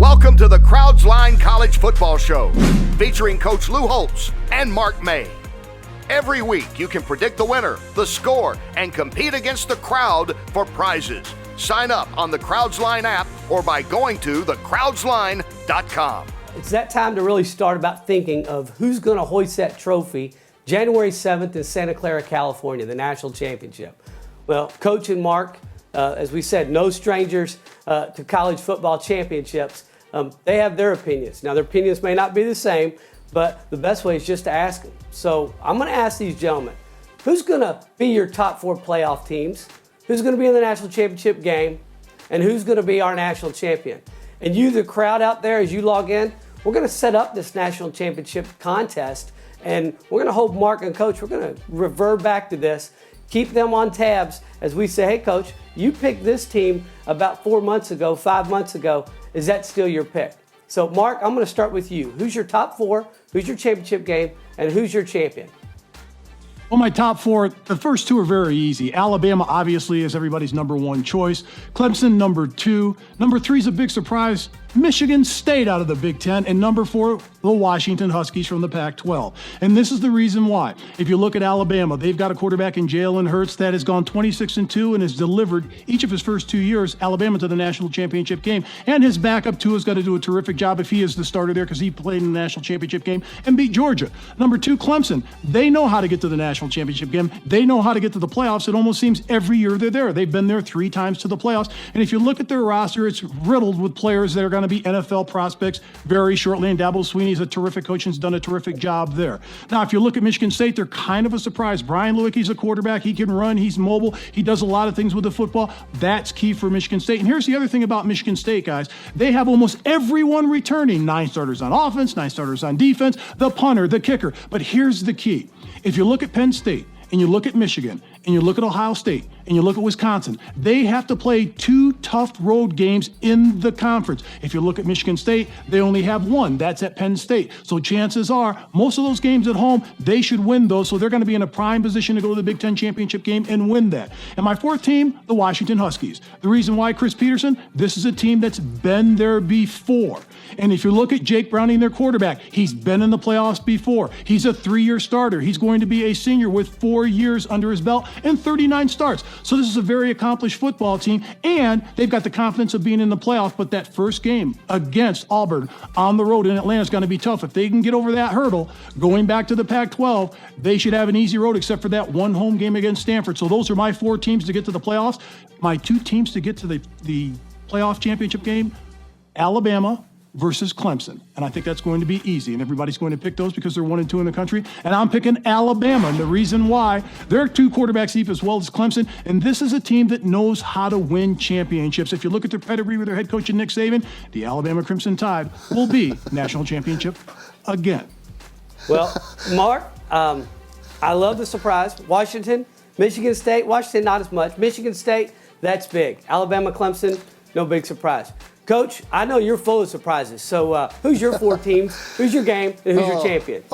Welcome to the Crowds Line College Football Show, featuring Coach Lou Holtz and Mark May. Every week, you can predict the winner, the score, and compete against the crowd for prizes. Sign up on the Crowds Line app or by going to thecrowdsline.com. It's that time to really start about thinking of who's going to hoist that trophy January 7th in Santa Clara, California, the national championship. Well, Coach and Mark, as we said, no strangers to college football championships. They have their opinions. Now, their opinions may not be the same, but the best way is just to ask them. So I'm going to ask these gentlemen, who's going to be your top 4 playoff teams? Who's going to be in the national championship game? And who's going to be our national champion? And you, the crowd out there, as you log in, we're going to set up this national championship contest, and we're going to hold Mark and Coach. We're going to revert back to this, keep them on tabs as we say, hey, Coach, you picked this team about 4 months ago, 5 months ago. Is that still your pick? So, Mark, I'm going to start with you. Who's your top 4? Who's your championship game? And who's your champion? Well, my top 4, the first 2 are very easy. Alabama, obviously, is everybody's number 1 choice. Clemson, number 2. Number 3 is a big surprise. Michigan State out of the Big Ten. And number 4, the Washington Huskies from the Pac-12. And this is the reason why. If you look at Alabama, they've got a quarterback in Jalen Hurts that has gone 26-2 and has delivered each of his first 2 years Alabama to the national championship game. And his backup, too, has got to do a terrific job if he is the starter there because he played in the national championship game and beat Georgia. Number 2, Clemson. They know how to get to the national championship game. They know how to get to the playoffs. It almost seems every year they're there. They've been there 3 times to the playoffs. And if you look at their roster, it's riddled with players that are going to be NFL prospects very shortly. And Dabo Swinney's a terrific coach and has done a terrific job there. Now, if you look at Michigan State, they're kind of a surprise. Brian Lewicki's a quarterback. He can run. He's mobile. He does a lot of things with the football. That's key for Michigan State. And here's the other thing about Michigan State, guys. They have almost everyone returning. 9 starters on offense, 9 starters on defense, the punter, the kicker. But here's the key. If you look at Penn State and you look at Michigan and you look at Ohio State and you look at Wisconsin, they have to play 2 tough road games in the conference. If you look at Michigan State, they only have 1. That's at Penn State. So chances are, most of those games at home, they should win those. So they're going to be in a prime position to go to the Big Ten championship game and win that. And my 4th team, the Washington Huskies. The reason why, Chris Peterson, this is a team that's been there before. And if you look at Jake Browning, their quarterback, he's been in the playoffs before. He's a 3-year starter. He's going to be a senior with 4 years under his belt and 39 starts. So this is a very accomplished football team, and they've got the confidence of being in the playoffs. But that first game against Auburn on the road in Atlanta is going to be tough. If they can get over that hurdle, going back to the Pac-12, they should have an easy road except for that 1 home game against Stanford. So those are my 4 teams to get to the playoffs. My 2 teams to get to the playoff championship game, Alabama versus Clemson. And I think that's going to be easy. And everybody's going to pick those because they're 1 and 2 in the country. And I'm picking Alabama. And the reason why, they're 2 quarterbacks deep as well as Clemson. And this is a team that knows how to win championships. If you look at their pedigree with their head coach Nick Saban, the Alabama Crimson Tide will be national championship again. Well, Mark, I love the surprise. Washington, Michigan State. Washington, not as much. Michigan State, that's big. Alabama, Clemson, no big surprise. Coach, I know you're full of surprises. So who's your 4 teams? Who's your game? And who's your champion?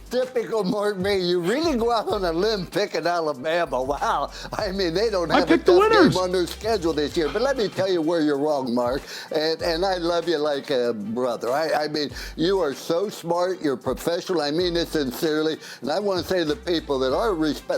Typical Mark May. You really go out on a limb picking Alabama. Wow. I mean, they don't have a tough game on their schedule this year. But let me tell you where you're wrong, Mark. And I love you like a brother. I mean, you are so smart. You're professional. I mean it sincerely. And I want to say to the people that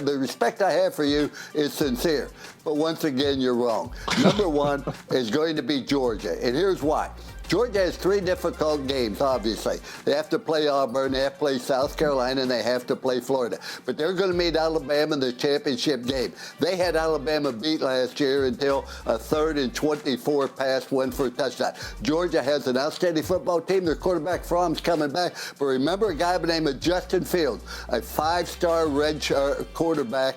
the respect I have for you is sincere. But once again, you're wrong. Number 1 is going to be Georgia. And here's why. Georgia has 3 difficult games, obviously. They have to play Auburn, they have to play South Carolina, and they have to play Florida. But they're going to meet Alabama in the championship game. They had Alabama beat last year until a 3rd and 24 pass win for a touchdown. Georgia has an outstanding football team. Their quarterback, Fromm's coming back. But remember a guy by the name of Justin Fields, a 5-star red quarterback.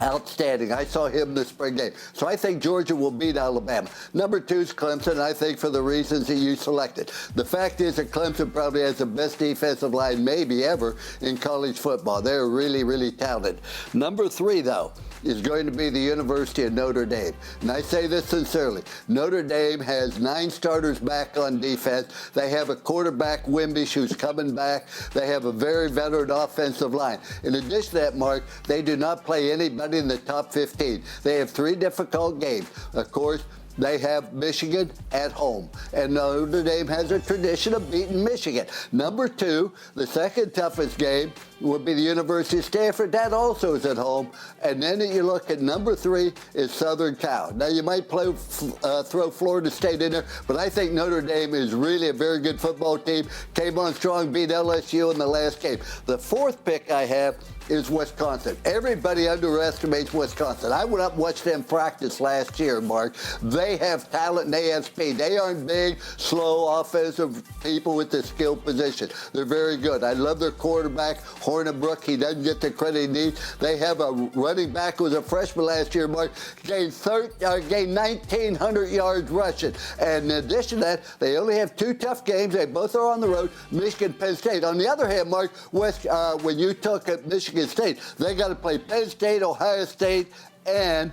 Outstanding. I saw him in the spring game. So I think Georgia will beat Alabama. Number 2 is Clemson, I think for the reasons that you selected. The fact is that Clemson probably has the best defensive line maybe ever in college football. They're really, really talented. Number 3, though, is going to be the University of Notre Dame. And I say this sincerely. Notre Dame has 9 starters back on defense. They have a quarterback, Wimbish, who's coming back. They have a very veteran offensive line. In addition to that, Mark, they do not play anybody in the top 15. They have 3 difficult games. Of course, they have Michigan at home. And Notre Dame has a tradition of beating Michigan. Number 2, the second toughest game would be the University of Stanford. That also is at home. And then you look at number 3 is Southern Cal. Now, you might throw Florida State in there, but I think Notre Dame is really a very good football team. Came on strong, beat LSU in the last game. The 4th pick I have is Wisconsin. Everybody underestimates Wisconsin. I went up and watched them practice last year, Mark. They have talent and they have speed. They aren't big, slow, offensive people with the skill position. They're very good. I love their quarterback, Hornibrook. He doesn't get the credit he needs. They have a running back who was a freshman last year, Mark, gained 1,900 yards rushing. And in addition to that, they only have 2 tough games. They both are on the road, Michigan, Penn State. On the other hand, Mark, when you took at Michigan State, they got to play Penn State, Ohio State, and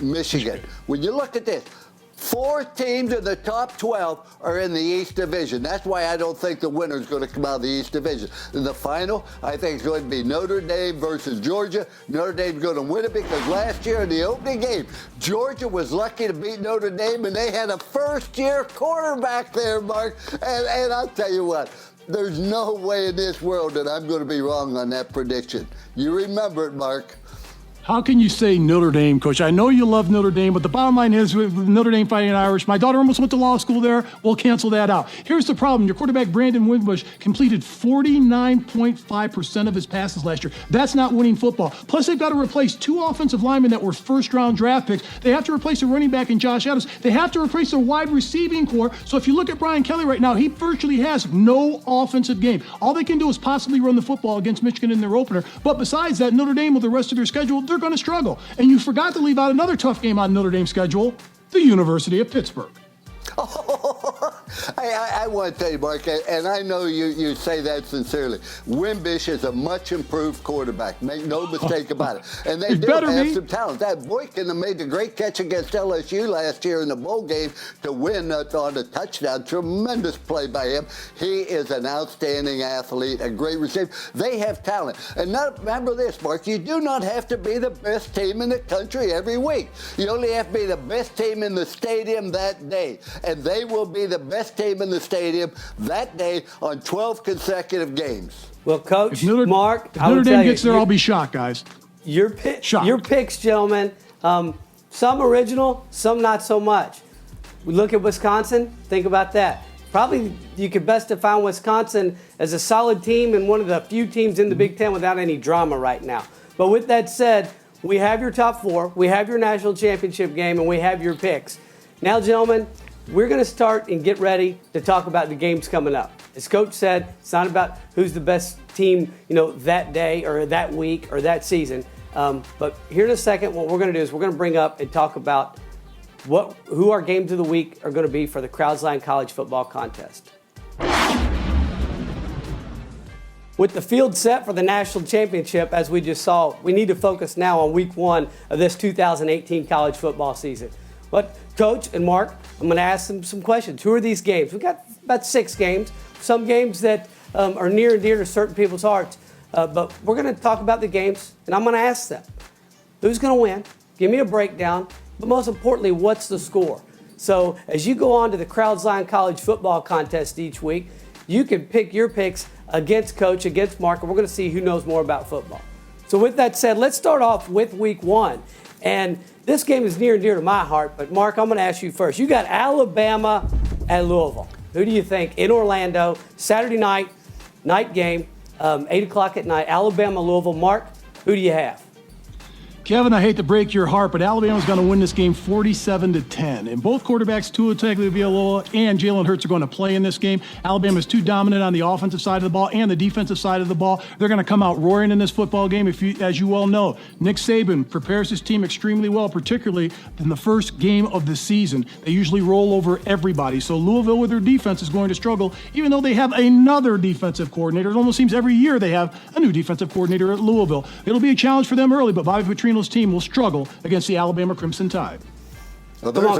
Michigan. When you look at this, 4 teams in the top 12 are in the East Division. That's why I don't think the winner is going to come out of the East Division. In the final, I think it's going to be Notre Dame versus Georgia. Notre Dame's going to win it because last year in the opening game, Georgia was lucky to beat Notre Dame, and they had a first-year quarterback there, Mark. And I'll tell you what, there's no way in this world that I'm going to be wrong on that prediction. You remember it, Mark. How can you say Notre Dame, Coach? I know you love Notre Dame, but the bottom line is with Notre Dame Fighting Irish. My daughter almost went to law school there. We'll cancel that out. Here's the problem. Your quarterback, Brandon Wimbush, completed 49.5% of his passes last year. That's not winning football. Plus, they've got to replace 2 offensive linemen that were first-round draft picks. They have to replace a running back in Josh Adams. They have to replace their wide receiving core. So if you look at Brian Kelly right now, he virtually has no offensive game. All they can do is possibly run the football against Michigan in their opener. But besides that, Notre Dame, with the rest of their schedule, they're going to struggle. And you forgot to leave out another tough game on Notre Dame's schedule, the University of Pittsburgh. I want to tell you, Mark, and I know you say that sincerely. Wimbish is a much improved quarterback. Make no mistake about it. And they do have some talent. That Boykin made the great catch against LSU last year in the bowl game to win on a touchdown. Tremendous play by him. He is an outstanding athlete, a great receiver. They have talent. And remember this, Mark, you do not have to be the best team in the country every week. You only have to be the best team in the stadium that day. And they will be the best team in the stadium that day on 12 consecutive games. Well, Coach, Mark, if Notre Dame gets there, I'll be shocked, guys. Your picks, gentlemen, some original, some not so much. We look at Wisconsin, think about that. Probably you could best define Wisconsin as a solid team and one of the few teams in the Big Ten without any drama right now. But with that said, we have your top 4, we have your national championship game, and we have your picks. Now, gentlemen, we're going to start and get ready to talk about the games coming up. As Coach said, it's not about who's the best team, that day or that week or that season. But here in a second, what we're going to do is we're going to bring up and talk about who our games of the week are going to be for the Crowdsline College Football Contest. With the field set for the national championship, as we just saw, we need to focus now on week 1 of this 2018 college football season. But Coach and Mark, I'm going to ask them some questions. Who are these games? We've got about 6 games, some games that are near and dear to certain people's hearts. But we're going to talk about the games, and I'm going to ask them, who's going to win? Give me a breakdown. But most importantly, what's the score? So as you go on to the Crowdsline College Football Contest each week, you can pick your picks against Coach, against Mark, and we're going to see who knows more about football. So with that said, let's start off with week 1. And this game is near and dear to my heart, but Mark, I'm going to ask you first. You got Alabama at Louisville. Who do you think in Orlando, Saturday night game, 8 o'clock at night, Alabama, Louisville. Mark, who do you have? Kevin, I hate to break your heart, but Alabama's going to win this game 47-10. And both quarterbacks, Tua Tagovailoa and Jalen Hurts, are going to play in this game. Alabama's too dominant on the offensive side of the ball and the defensive side of the ball. They're going to come out roaring in this football game. As you well know, Nick Saban prepares his team extremely well, particularly in the first game of the season. They usually roll over everybody. So Louisville, with their defense, is going to struggle, even though they have another defensive coordinator. It almost seems every year they have a new defensive coordinator at Louisville. It'll be a challenge for them early, but Bobby Petrino's team will struggle against the Alabama Crimson Tide. Well, there's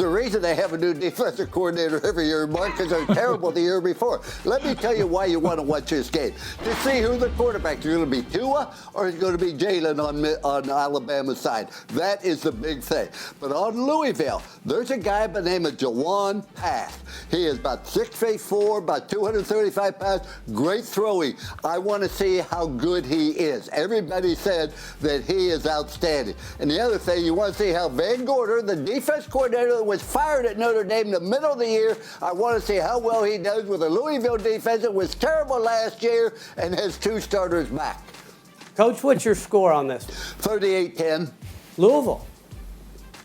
a reason they have a new defensive coordinator every year, Mark, because they're terrible the year before. Let me tell you why you want to watch this game. To see who the quarterback is going to be, Tua, or is it going to be Jalen on Alabama's side. That is the big thing. But on Louisville, there's a guy by the name of Jawan Pass. He is about 6'4", about 235 pounds, great throwing. I want to see how good he is. Everybody said that he is outstanding. And the other thing, you want to see how Van Gorder, the defense coordinator that was fired at Notre Dame in the middle of the year, I want to see how well he does with the Louisville defense that was terrible last year and has 2 starters back. Coach, what's your score on this? 38-10. Louisville.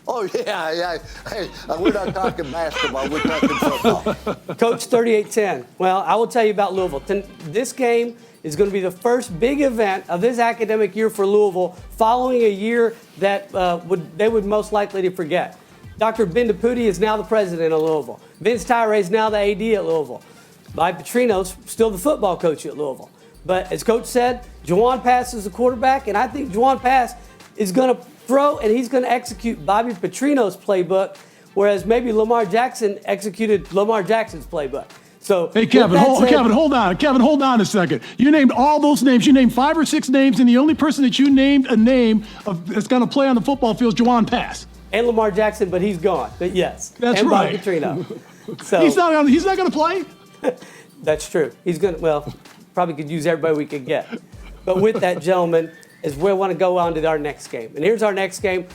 Oh, yeah. Hey, we're not talking basketball. We're talking football. Coach, 38-10. Well, I will tell you about Louisville. This game is going to be the first big event of this academic year for Louisville following a year that they would most likely to forget. Dr. Ben DePuty is now the president of Louisville. Vince Tyree is now the AD at Louisville. Mike Petrino's still the football coach at Louisville. But as Coach said, Jawan Pass is the quarterback, and I think Jawan Pass is going to throw and he's going to execute Bobby Petrino's playbook, whereas maybe Lamar Jackson executed Lamar Jackson's playbook. So, hey, Kevin, hold on a second. You named all those names. You named 5 or 6 names, and the only person that you named a name of that's going to play on the football field is Jawan Pass. And Lamar Jackson, but he's gone. But yes, that's and right. Bobby Petrino. So he's not going to play. That's true. He's going to. Well, probably could use everybody we could get. But with that, gentlemen, is where we want to go on to our next game. And here's our next game: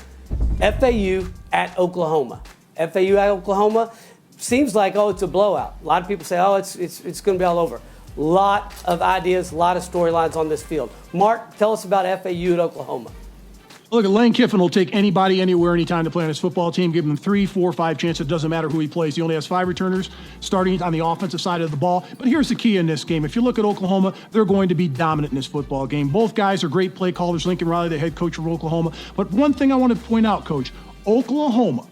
FAU at Oklahoma. FAU at Oklahoma. Seems like, it's a blowout. A lot of people say, it's going to be all over. A lot of ideas, a lot of storylines on this field. Mark, tell us about FAU at Oklahoma. Look, Lane Kiffin will take anybody, anywhere, anytime to play on his football team. Give him 3, 4, 5 chances. It doesn't matter who he plays. He only has 5 returners starting on the offensive side of the ball. But here's the key in this game. If you look at Oklahoma, they're going to be dominant in this football game. Both guys are great play callers. Lincoln Riley, the head coach of Oklahoma. But one thing I want to point out, Coach, Oklahoma,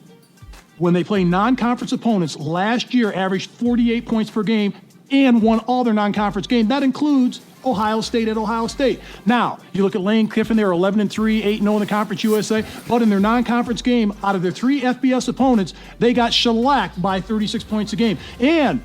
when they play non-conference opponents, last year averaged 48 points per game and won all their non-conference games. That includes Ohio State at Ohio State. Now, you look at Lane Kiffin, they're 11-3, 8-0 in the Conference USA, but in their non-conference game, out of their 3 FBS opponents, they got shellacked by 36 points a game. And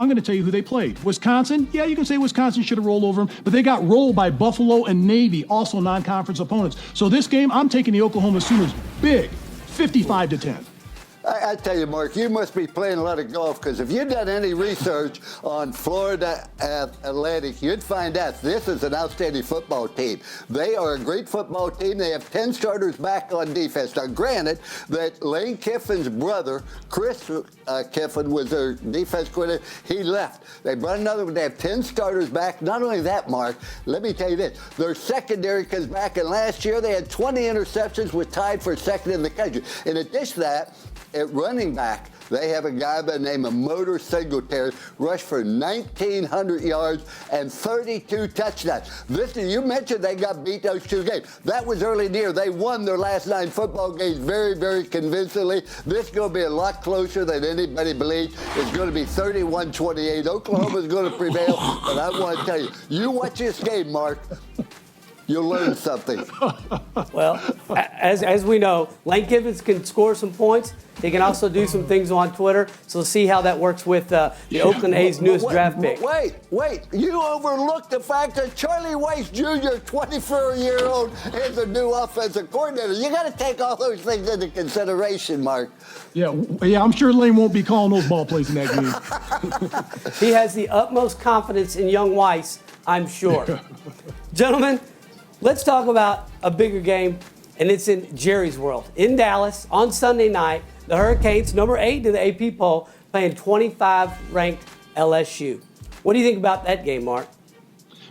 I'm going to tell you who they played. Wisconsin, yeah, you can say Wisconsin should have rolled over them, but they got rolled by Buffalo and Navy, also non-conference opponents. So this game, I'm taking the Oklahoma Sooners big, 55-10. I tell you, Mark, you must be playing a lot of golf, because if you'd done any research on Florida Atlantic, you'd find out this is an outstanding football team. They are a great football team. They have 10 starters back on defense. Now, granted that Lane Kiffin's brother, Chris Kiffin, was their defense coordinator. He left. They brought another one. They have 10 starters back. Not only that, Mark, let me tell you this. Their secondary comes back, and last year they had 20 interceptions, was tied for second in the country. In addition to that, at running back, they have a guy by the name of Motor Singletary, rushed for 1,900 yards and 32 touchdowns. You mentioned they got beat those 2 games. That was early in the year. They won their last 9 football games very, very convincingly. This is going to be a lot closer than anybody believes. It's going to be 31-28. Oklahoma's going to prevail, but I want to tell you, you watch this game, Mark. You'll learn something. Well, as we know, Lane Kiffin can score some points. He can also do some things on Twitter. So we'll see how that works with the Oakland A's newest draft pick. Wait. You overlooked the fact that Charlie Weiss Jr., 24-year-old, is a new offensive coordinator. You got to take all those things into consideration, Mark. Yeah, I'm sure Lane won't be calling those ball plays in that game. He has the utmost confidence in young Weiss, I'm sure. Gentlemen, let's talk about a bigger game, and it's in Jerry's world. In Dallas, on Sunday night, the Hurricanes, number 8 to the AP poll, playing 25-ranked LSU. What do you think about that game, Mark?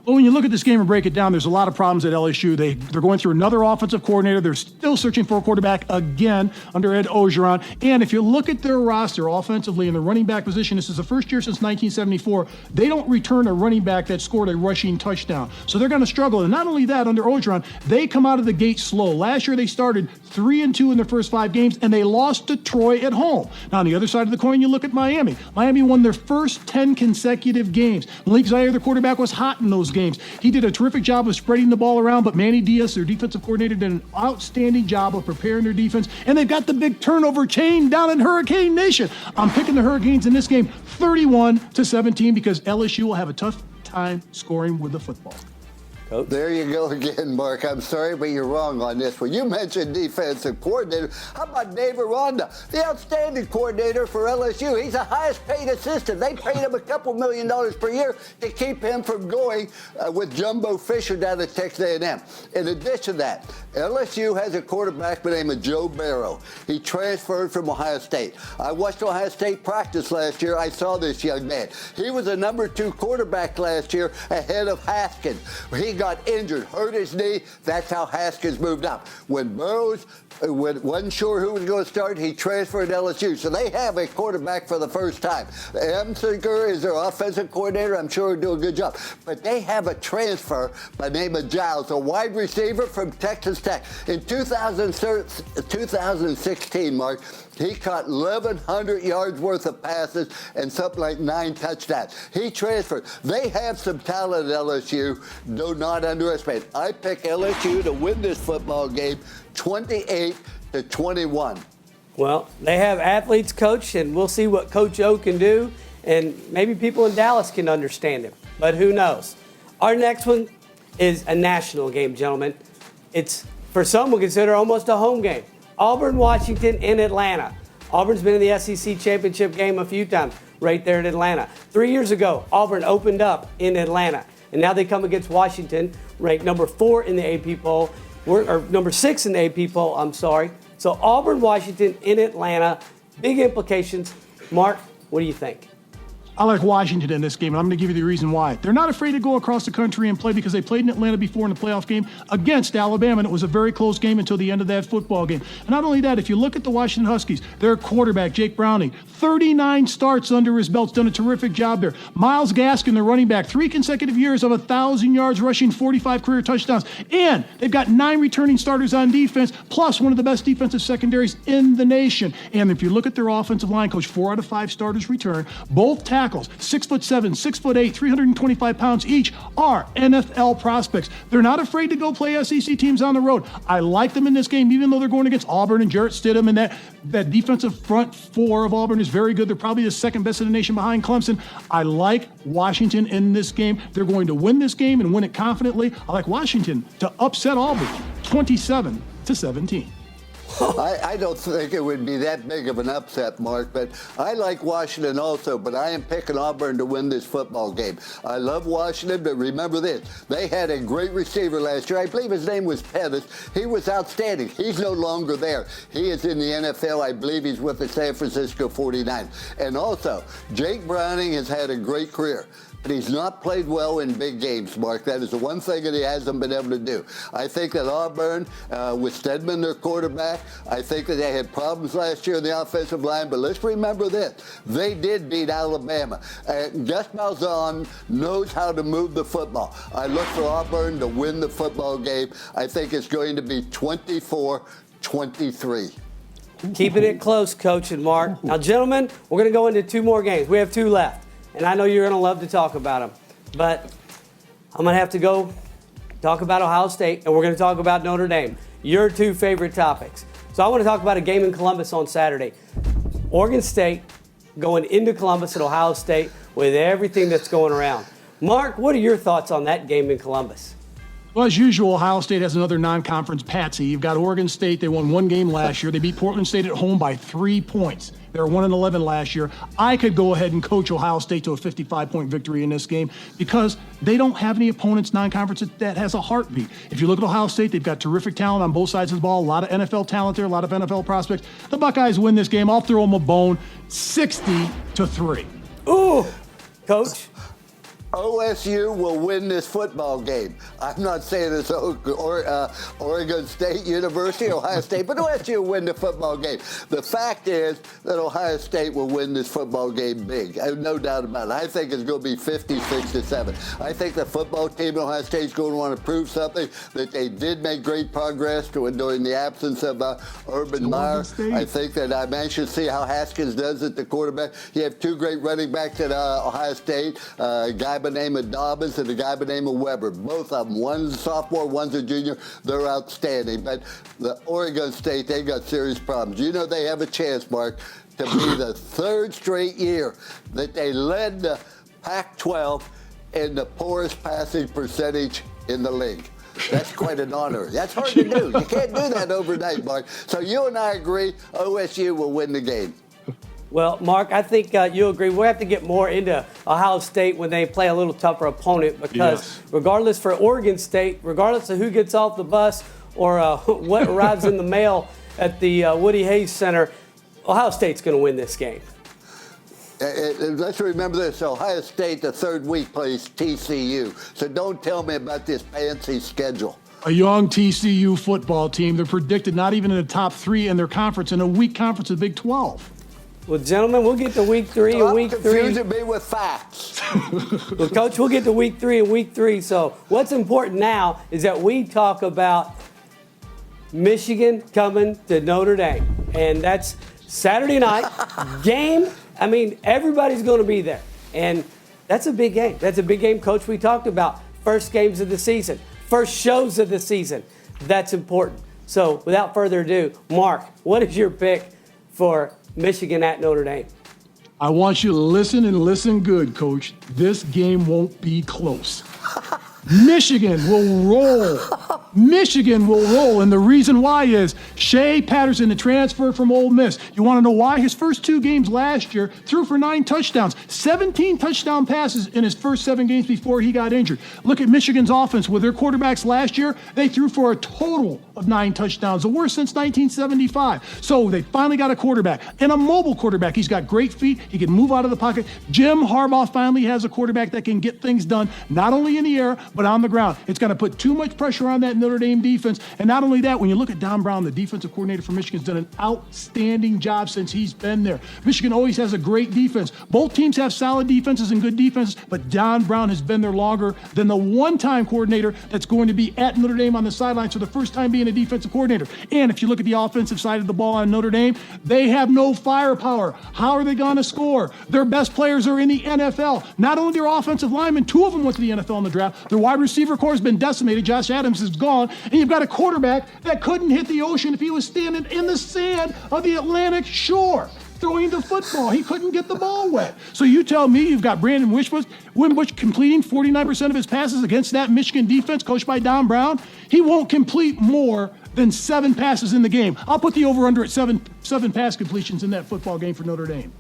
Well, when you look at this game and break it down, there's a lot of problems at LSU. They're going through another offensive coordinator. They're still searching for a quarterback again under Ed Orgeron. And if you look at their roster offensively in the running back position, this is the first year since 1974, they don't return a running back that scored a rushing touchdown. So they're going to struggle. And not only that, under Orgeron, they come out of the gate slow. Last year they started 3-2 in their first 5 games, and they lost to Troy at home. Now, on the other side of the coin, you look at Miami. Miami won their first 10 consecutive games. Malik Zaire, the quarterback, was hot in those those games. He did a terrific job of spreading the ball around, but Manny Diaz, their defensive coordinator, did an outstanding job of preparing their defense, and they've got the big turnover chain down in Hurricane Nation. I'm picking the Hurricanes in this game 31-17 because LSU will have a tough time scoring with the football. Coach. There you go again, Mark. I'm sorry, but you're wrong on this one. You mentioned defensive coordinator. How about Dave Aranda, the outstanding coordinator for LSU? He's the highest paid assistant. They paid him a couple $1 million per year to keep him from going with Jumbo Fisher down at Texas A&M. In addition to that, LSU has a quarterback by the name of Joe Barrow. He transferred from Ohio State. I watched Ohio State practice last year. I saw this young man. He was a number 2 quarterback last year ahead of Haskins. He got injured, hurt his knee. That's how Haskins moved up. When Burrows wasn't sure who was going to start, he transferred to LSU. So they have a quarterback for the first time. Emsinger is their offensive coordinator. I'm sure he'll do a good job. But they have a transfer by the name of Giles, a wide receiver from Texas Tech. In 2016, Mark, he caught 1,100 yards worth of passes and something like 9 touchdowns. He transferred. They have some talent at LSU. Do not underestimate. I pick LSU to win this football game 28-21. Well, they have athletes, Coach, and we'll see what Coach O can do. And maybe people in Dallas can understand him. But who knows? Our next one is a national game, gentlemen. It's, for some, we'll consider almost a home game. Auburn, Washington, in Atlanta. Auburn's been in the SEC championship game a few times right there in Atlanta. 3 years ago, Auburn opened up in Atlanta. And now they come against Washington, ranked number 4 in the AP poll, or number 6 in the AP poll, I'm sorry. So Auburn, Washington, in Atlanta, big implications. Mark, what do you think? I like Washington in this game, and I'm going to give you the reason why. They're not afraid to go across the country and play because they played in Atlanta before in the playoff game against Alabama, and it was a very close game until the end of that football game. And not only that, if you look at the Washington Huskies, their quarterback, Jake Browning, 39 starts under his belt, done a terrific job there. Myles Gaskin, the running back, 3 consecutive years of 1,000 yards rushing, 45 career touchdowns. And they've got 9 returning starters on defense, plus one of the best defensive secondaries in the nation. And if you look at their offensive line, Coach, 4 out of 5 starters return. Both tackles, 6'7", 6'8", 325 pounds each, are NFL prospects. They're not afraid to go play SEC teams on the road. I like them in this game, even though they're going against Auburn and Jarrett Stidham, and that defensive front 4 of Auburn is very good. They're probably the second best in the nation behind Clemson. I like Washington in this game. They're going to win this game and win it confidently. I like Washington to upset Auburn 27-17. I don't think it would be that big of an upset, Mark, but I like Washington also, but I am picking Auburn to win this football game. I love Washington, but remember this. They had a great receiver last year. I believe his name was Pettis. He was outstanding. He's no longer there. He is in the NFL. I believe he's with the San Francisco 49ers. And also, Jake Browning has had a great career. But he's not played well in big games, Mark. That is the one thing that he hasn't been able to do. I think that Auburn, with Stedman, their quarterback, I think that they had problems last year in the offensive line. But let's remember this. They did beat Alabama. Gus Malzahn knows how to move the football. I look for Auburn to win the football game. I think it's going to be 24-23. Keeping it close, Coach and Mark. Now, gentlemen, we're going to go into 2 more games. We have 2 left. And I know you're going to love to talk about them. But I'm going to have to go talk about Ohio State, and we're going to talk about Notre Dame, your 2 favorite topics. So I want to talk about a game in Columbus on Saturday. Oregon State going into Columbus at Ohio State with everything that's going around. Mark, what are your thoughts on that game in Columbus? Well, as usual, Ohio State has another non-conference patsy. You've got Oregon State. They won 1 game last year. They beat Portland State at home by 3 points. They were 1-11 last year. I could go ahead and coach Ohio State to a 55-point victory in this game because they don't have any opponents non-conference that has a heartbeat. If you look at Ohio State, they've got terrific talent on both sides of the ball, a lot of NFL talent there, a lot of NFL prospects. The Buckeyes win this game. I'll throw them a bone, 60-3. Ooh, Coach. OSU will win this football game. I'm not saying it's Oregon State University, Ohio State, but OSU will win the football game. The fact is that Ohio State will win this football game big. I have no doubt about it. I think it's going to be 56-7. I think the football team at Ohio State is going to want to prove something, that they did make great progress during the absence of Urban Meyer. I think that I'm anxious to see how Haskins does at the quarterback. You have 2 great running backs at Ohio State, a guy by the name of Dobbins and a guy by the name of Weber. Both of them, one's a sophomore, one's a junior. They're outstanding. But the Oregon State, they got serious problems. You know they have a chance, Mark, to be the third straight year that they led the Pac-12 in the poorest passing percentage in the league. That's quite an honor. That's hard to do. You can't do that overnight, Mark. So you and I agree OSU will win the game. Well, Mark, I think you agree. We'll have to get more into Ohio State when they play a little tougher opponent because regardless for Oregon State, regardless of who gets off the bus or what arrives in the mail at the Woody Hayes Center, Ohio State's going to win this game. Let's remember this. Ohio State, the third week, plays TCU. So don't tell me about this fancy schedule. A young TCU football team. They're predicted not even in the top 3 in their conference, in a weak conference of the Big 12. Well, gentlemen, we'll get to week 3 and week 3. Confusing me with facts. Well, Coach, we'll get to week 3 and week 3. So what's important now is that we talk about Michigan coming to Notre Dame. And that's Saturday night game. I mean, everybody's going to be there. And that's a big game. That's a big game, Coach. We talked about first games of the season, first shows of the season. That's important. So without further ado, Mark, what is your pick for Michigan at Notre Dame? I want you to listen and listen good, Coach. This game won't be close. Michigan will roll. Michigan will roll. And the reason why is Shea Patterson, the transfer from Ole Miss. You want to know why? His first 2 games last year threw for 9 touchdowns, 17 touchdown passes in his first 7 games before he got injured. Look at Michigan's offense. With their quarterbacks last year, they threw for a total of 9 touchdowns, the worst since 1975. So they finally got a quarterback, and a mobile quarterback. He's got great feet. He can move out of the pocket. Jim Harbaugh finally has a quarterback that can get things done, not only in the air, but on the ground. It's going to put too much pressure on that Notre Dame defense. And not only that, when you look at Don Brown, the defensive coordinator for Michigan, has done an outstanding job since he's been there. Michigan always has a great defense. Both teams have solid defenses and good defenses, but Don Brown has been there longer than the one-time coordinator that's going to be at Notre Dame on the sidelines for the first time being a defensive coordinator. And if you look at the offensive side of the ball on Notre Dame, they have no firepower. How are they going to score? Their best players are in the NFL. Not only their offensive linemen, 2 of them went to the NFL in the draft. Their wide receiver core has been decimated. Josh Adams is gone. And you've got a quarterback that couldn't hit the ocean if he was standing in the sand of the Atlantic shore throwing the football. He couldn't get the ball wet. So you tell me you've got Brandon Wimbush completing 49% of his passes against that Michigan defense coached by Don Brown. He won't complete more than 7 passes in the game. I'll put the over-under at 7 pass completions in that football game for Notre Dame.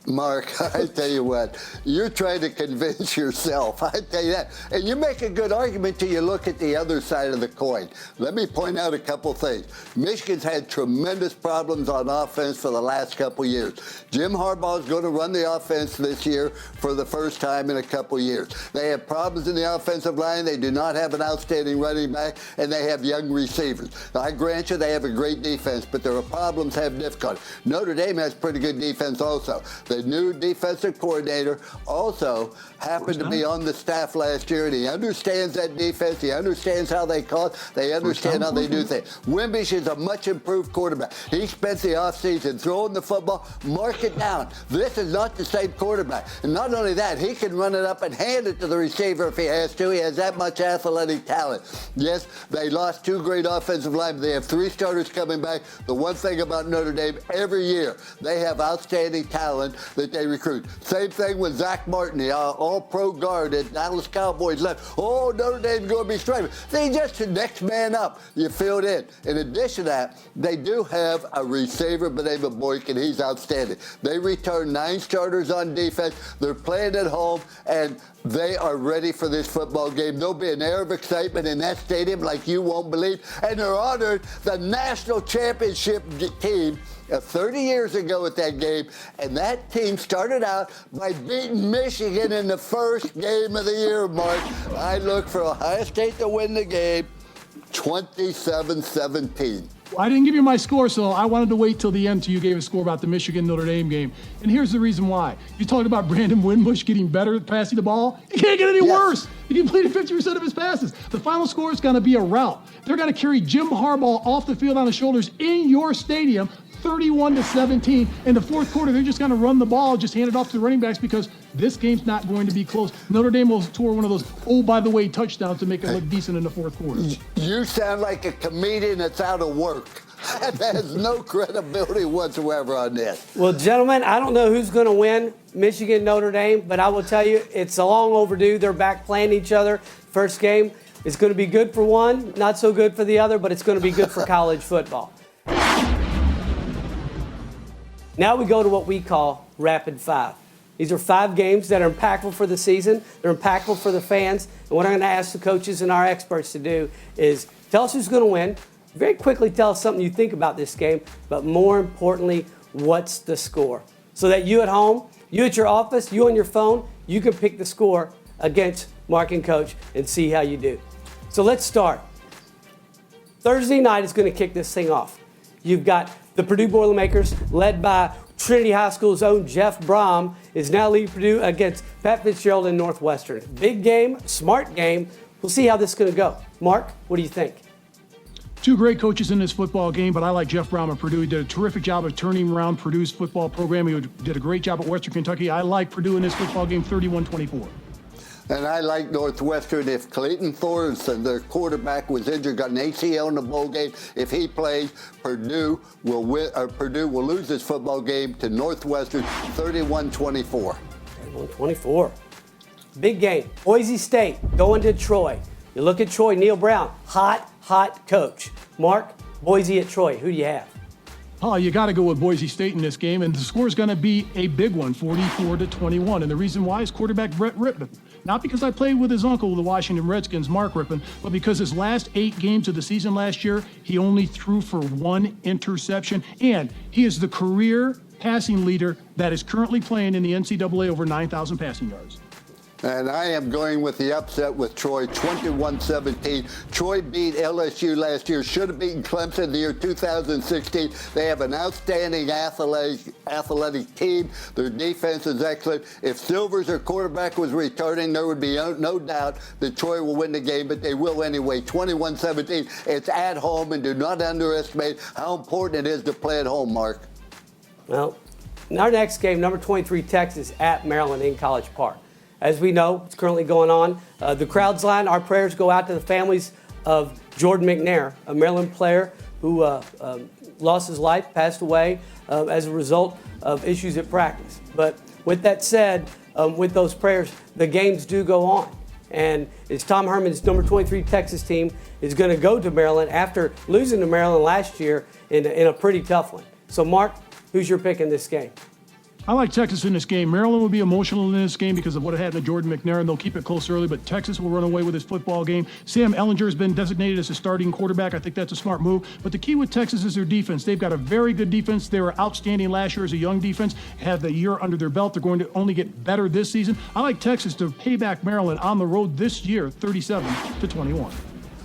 Mark, I tell you what, you're trying to convince yourself. I tell you that. And you make a good argument till you look at the other side of the coin. Let me point out a couple things. Michigan's had tremendous problems on offense for the last couple years. Jim Harbaugh is going to run the offense this year for the first time in a couple years. They have problems in the offensive line. They do not have an outstanding running back, and they have young receivers. Now, I grant you they have a great defense, but there are problems, have difficulty. Notre Dame has pretty good defense also. The new defensive coordinator also happened to be on the staff last year, and he understands that defense. He understands how they call it. They understand how they do things. Wimbush is a much improved quarterback. He spent the offseason throwing the football. Mark it down. This is not the same quarterback. And not only that, he can run it up and hand it to the receiver if he has to. He has that much athletic talent. Yes, they lost 2 great offensive linemen. They have 3 starters coming back. The one thing about Notre Dame, every year, they have outstanding talent that they recruit. Same thing with Zach Martin, the all-pro guard at Dallas Cowboys left. Oh, Notre Dame's going to be struggling. They just the next man up. You filled in. In addition to that, they do have a receiver by the name of Boykin. He's outstanding. They return 9 starters on defense. They're playing at home, and they are ready for this football game. There'll be an air of excitement in that stadium like you won't believe. And they're honored the national championship team 30 years ago at that game. And that team started out by beating Michigan in the first game of the year, Mark. I look for Ohio State to win the game 27-17. I didn't give you my score, so I wanted to wait till the end till you gave a score about the Michigan-Notre Dame game. And here's the reason why. You talked about Brandon Wimbush getting better at passing the ball. It can't get any worse. He completed 50% of his passes. The final score is going to be a rout. They're going to carry Jim Harbaugh off the field on his shoulders in your stadium 31-17. In the fourth quarter, they're just going to run the ball, just hand it off to the running backs because this game's not going to be close. Notre Dame will score one of those, oh, by the way, touchdowns to make it look decent in the fourth quarter. You sound like a comedian that's out of work. That has no credibility whatsoever on this. Well, gentlemen, I don't know who's going to win Michigan, Notre Dame, but I will tell you it's long overdue. They're back playing each other. First game is going to be good for one, not so good for the other, but it's going to be good for college football. Now we go to what we call Rapid Five. These are 5 games that are impactful for the season. They're impactful for the fans. And what I'm going to ask the coaches and our experts to do is tell us who's going to win. Very quickly tell us something you think about this game, but more importantly, what's the score? So that you at home, you at your office, you on your phone, you can pick the score against Mark and Coach and see how you do. So let's start. Thursday night is going to kick this thing off. You've got the Purdue Boilermakers, led by Trinity High School's own Jeff Brom, is now leading Purdue against Pat Fitzgerald and Northwestern. Big game, smart game. We'll see how this is going to go. Mark, what do you think? 2 great coaches in this football game, but I like Jeff Brom of Purdue. He did a terrific job of turning around Purdue's football program. He did a great job at Western Kentucky. I like Purdue in this football game, 31-24. And I like Northwestern. If Clayton Thornton, their quarterback, was injured, got an ACL in the bowl game, if he plays, Purdue will win. Purdue will lose this football game to Northwestern, 31-24. 31-24. Big game. Boise State going to Troy. You look at Troy, Neil Brown, hot coach. Mark, Boise at Troy. Who do you have? Oh, you got to go with Boise State in this game, and the score is going to be a big one, 44-21. And the reason why is quarterback Brett Rippon. Not because I played with his uncle, the Washington Redskins, Mark Rippon, but because his last 8 games of the season last year, he only threw for 1 interception, and he is the career passing leader that is currently playing in the NCAA over 9,000 passing yards. And I am going with the upset with Troy, 21-17. Troy beat LSU last year, should have beaten Clemson the year 2016. They have an outstanding athletic team. Their defense is excellent. If Silvers, their quarterback, was returning, there would be no doubt that Troy will win the game, but they will anyway. 21-17. It's at home, and do not underestimate how important it is to play at home, Mark. Well, in our next game, number 23, Texas at Maryland in College Park. As we know, it's currently going on. The crowd's line, our prayers go out to the families of Jordan McNair, a Maryland player who lost his life, passed away as a result of issues at practice. But with that said, with those prayers, the games do go on. And it's Tom Herman's number 23 Texas team is going to go to Maryland after losing to Maryland last year in a pretty tough one. So, Mark, who's your pick in this game? I like Texas in this game. Maryland will be emotional in this game because of what happened to Jordan McNair, and they'll keep it close early, but Texas will run away with this football game. Sam Ehlinger has been designated as a starting quarterback. I think that's a smart move. But the key with Texas is their defense. They've got a very good defense. They were outstanding last year as a young defense, have the year under their belt. They're going to only get better this season. I like Texas to pay back Maryland on the road this year, 37-21.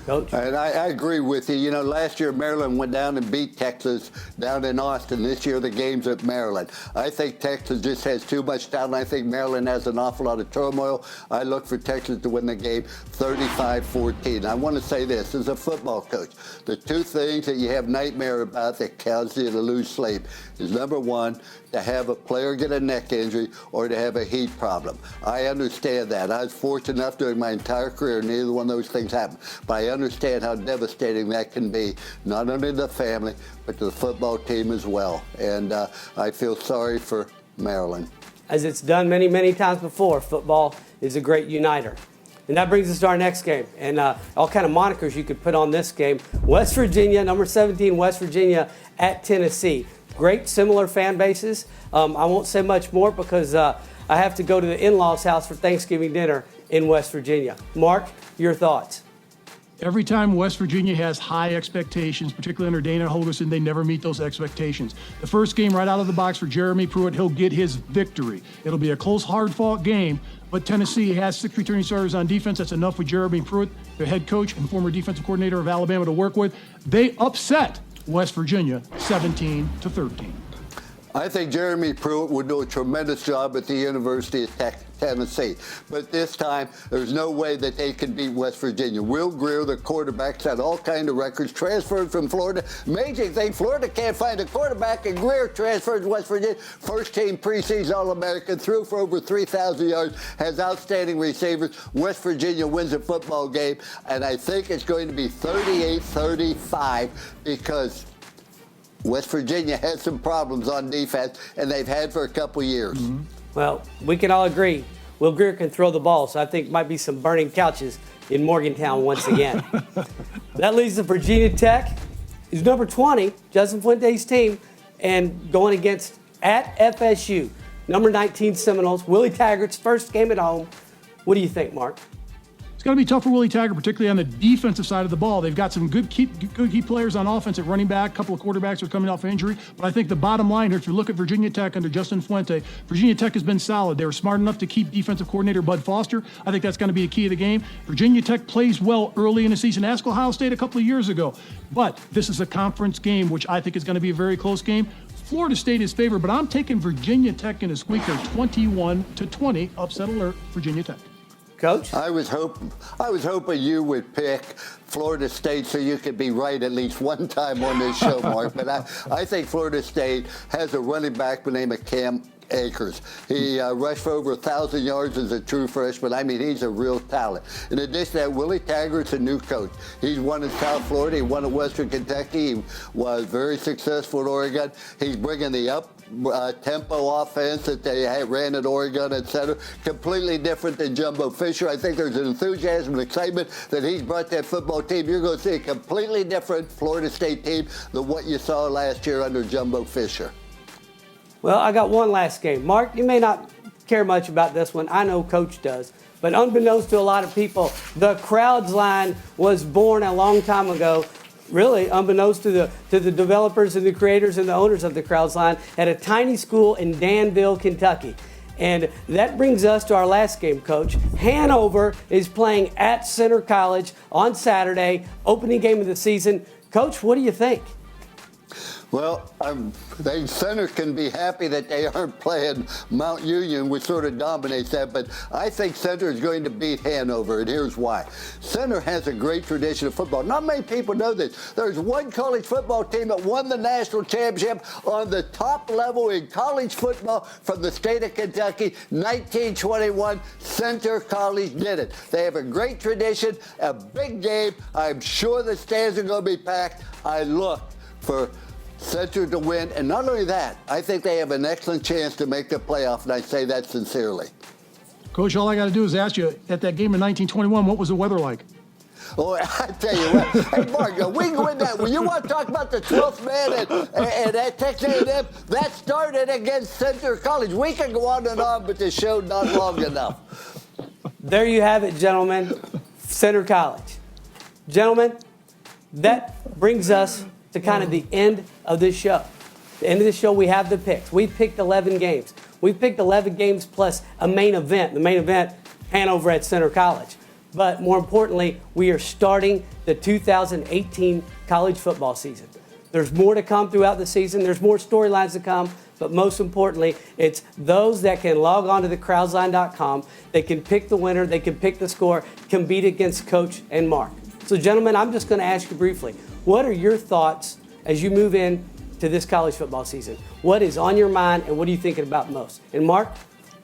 Coach? And I agree with you. You know, last year Maryland went down and beat Texas down in Austin. This year the game's at Maryland. I think Texas just has too much talent. I think Maryland has an awful lot of turmoil. I look for Texas to win the game 35-14. I want to say this as a football coach. The 2 things that you have nightmare about that cause you to lose sleep is, number 1, to have a player get a neck injury or to have a heat problem. I understand that. I was fortunate enough during my entire career, neither one of those things happened. But I understand how devastating that can be, not only to the family, but to the football team as well. And I feel sorry for Maryland. As it's done many, many times before, football is a great uniter. And that brings us to our next game. And all kind of monikers you could put on this game. West Virginia, number 17, West Virginia at Tennessee. Great similar fan bases. I won't say much more because I have to go to the in-laws' house for Thanksgiving dinner in West Virginia. Mark, your thoughts? Every time West Virginia has high expectations, particularly under Dana Holgorsen, they never meet those expectations. The first game right out of the box for Jeremy Pruitt, he'll get his victory. It'll be a close, hard-fought game, but Tennessee has 6 returning starters on defense. That's enough with Jeremy Pruitt, the head coach and former defensive coordinator of Alabama, to work with. They upset West Virginia 17-13. I think Jeremy Pruitt would do a tremendous job at the University of Tennessee. But this time, there's no way that they could beat West Virginia. Will Greer, the quarterback, set all kinds of records, transferred from Florida. Amazing thing, Florida can't find a quarterback, and Greer transferred to West Virginia. First-team preseason All-American, threw for over 3,000 yards, has outstanding receivers. West Virginia wins a football game, and I think it's going to be 38-35 because West Virginia has some problems on defense, and they've had for a couple years. Mm-hmm. Well, we can all agree Will Greer can throw the ball, so I think might be some burning couches in Morgantown once again. That leads to Virginia Tech. Is number 20, Justin Fuente's team, and going against at FSU, number 19 Seminoles. Willie Taggart's first game at home. What do you think, Mark? It's going to be tough for Willie Taggart, particularly on the defensive side of the ball. They've got some good key players on offense at running back. A couple of quarterbacks are coming off injury. But I think the bottom line here, if you look at Virginia Tech under Justin Fuente, Virginia Tech has been solid. They were smart enough to keep defensive coordinator Bud Foster. I think that's going to be the key of the game. Virginia Tech plays well early in the season. Ask Ohio State a couple of years ago. But this is a conference game, which I think is going to be a very close game. Florida State is favored, but I'm taking Virginia Tech in a squeaker, 21-20, upset alert, Virginia Tech. Coach? I was hoping you would pick Florida State so you could be right at least one time on this show, Mark. But I think Florida State has a running back by the name of Cam Akers. He rushed for over 1,000 yards as a true freshman. I mean, he's a real talent. In addition to that, Willie Taggart's a new coach. He's won in South Florida. He won at Western Kentucky. He was very successful at Oregon. He's bringing the tempo offense that they ran at Oregon, etc. Completely different than Jumbo Fisher. I think there's an enthusiasm and excitement that he's brought that football team. You're going to see a completely different Florida State team than what you saw last year under Jumbo Fisher. Well, I got one last game. Mark, you may not care much about this one. I know Coach does. But unbeknownst to a lot of people, the Crowds line was born a long time ago, really unbeknownst to the developers and the creators and the owners of the Crowds line, at a tiny school in Danville, Kentucky. And that brings us to our last game, Coach. Hanover is playing at Centre College on Saturday, opening game of the season. Coach, what do you think? Well, Centre can be happy that they aren't playing Mount Union, which sort of dominates that, but I think Centre is going to beat Hanover, and here's why. Centre has a great tradition of football. Not many people know this. There's one college football team that won the national championship on the top level in college football from the state of Kentucky, 1921. Centre College did it. They have a great tradition, a big game. I'm sure the stands are going to be packed. I look for Centre to win, and not only that, I think they have an excellent chance to make the playoff, and I say that sincerely. Coach, all I got to do is ask you, at that game in 1921, what was the weather like? Oh, I tell you what. Hey, Mark, we can win that. When you want to talk about the 12th man and at Texas A&M, that started against Centre College. We can go on and on, but the show not long enough. There you have it, gentlemen. Centre College. Gentlemen, that brings us to kind of the end of this show. The end of the show, we have the picks. We picked 11 games. We picked 11 games plus a main event. The main event, Hanover at Centre College. But more importantly, we are starting the 2018 college football season. There's more to come throughout the season. There's more storylines to come. But most importantly, it's those that can log on to thecrowdsline.com. They can pick the winner. They can pick the score, compete against Coach and Mark. So, gentlemen, I'm just going to ask you briefly, what are your thoughts as you move in to this college football season? What is on your mind, and what are you thinking about most? And, Mark,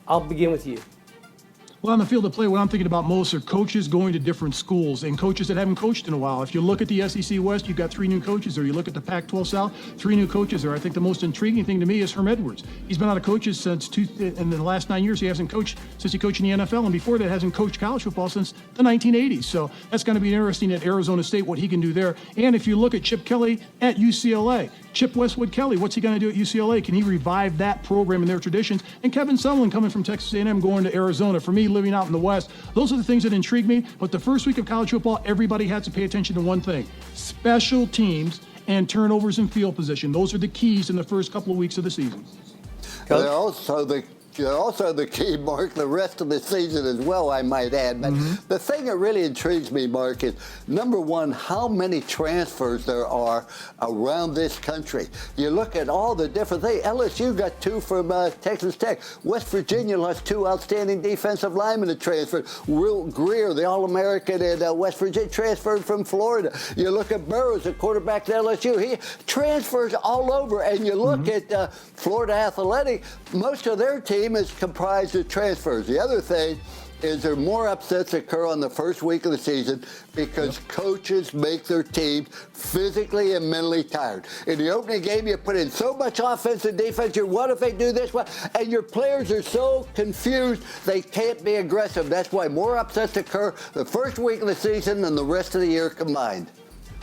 I'll begin with you. Well, on the field of play, what I'm thinking about most are coaches going to different schools and coaches that haven't coached in a while. If you look at the SEC West, you've got 3 new coaches there. You look at the Pac-12 South, 3 new coaches there. I think the most intriguing thing to me is Herm Edwards. He's been out of coaches in the last 9 years. He hasn't coached since he coached in the NFL, and before that hasn't coached college football since the 1980s. So that's going to be interesting at Arizona State, what he can do there. And if you look at Chip Kelly at UCLA, Chip Westwood Kelly, what's he going to do at UCLA? Can he revive that program and their traditions? And Kevin Sutherland coming from Texas A&M going to Arizona. For me, living out in the West, those are the things that intrigue me. But the first week of college football, everybody has to pay attention to one thing: special teams and turnovers in field position. Those are the keys in the first couple of weeks of the season. Also, Also the key, Mark, the rest of the season as well, I might add. But the thing that really intrigues me, Mark, is, number one, how many transfers there are around this country. You look at all the different things. LSU got 2 from Texas Tech. West Virginia lost 2 outstanding defensive linemen to transfer. Will Greer, the All-American at West Virginia, transferred from Florida. You look at Burrows, the quarterback at LSU. He transfers all over. And you look at Florida Athletic, most of their team is comprised of transfers. The other thing is there more upsets occur on the first week of the season because coaches make their teams physically and mentally tired. In the opening game, you put in so much offense and defense. What if they do this? And your players are so confused they can't be aggressive. That's why more upsets occur the first week of the season than the rest of the year combined.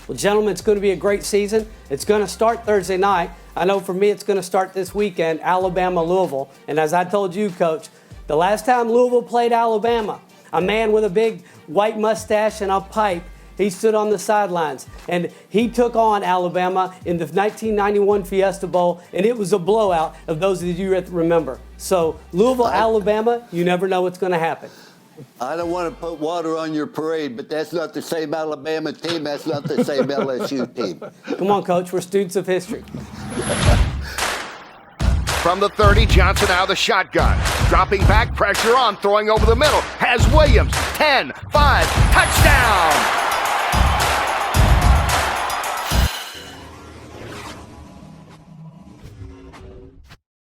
Well, gentlemen, it's going to be a great season. It's going to start Thursday night. I know for me it's going to start this weekend, Alabama-Louisville. And as I told you, Coach, the last time Louisville played Alabama, a man with a big white mustache and a pipe, he stood on the sidelines. And he took on Alabama in the 1991 Fiesta Bowl, and it was a blowout of those of you that remember. So Louisville, Alabama, you never know what's going to happen. I don't want to put water on your parade, but that's not the same Alabama team. That's not the same LSU team. Come on, Coach. We're students of history. From the 30, Johnson out of the shotgun. Dropping back, pressure on, throwing over the middle. Has Williams. 10, 5, touchdown!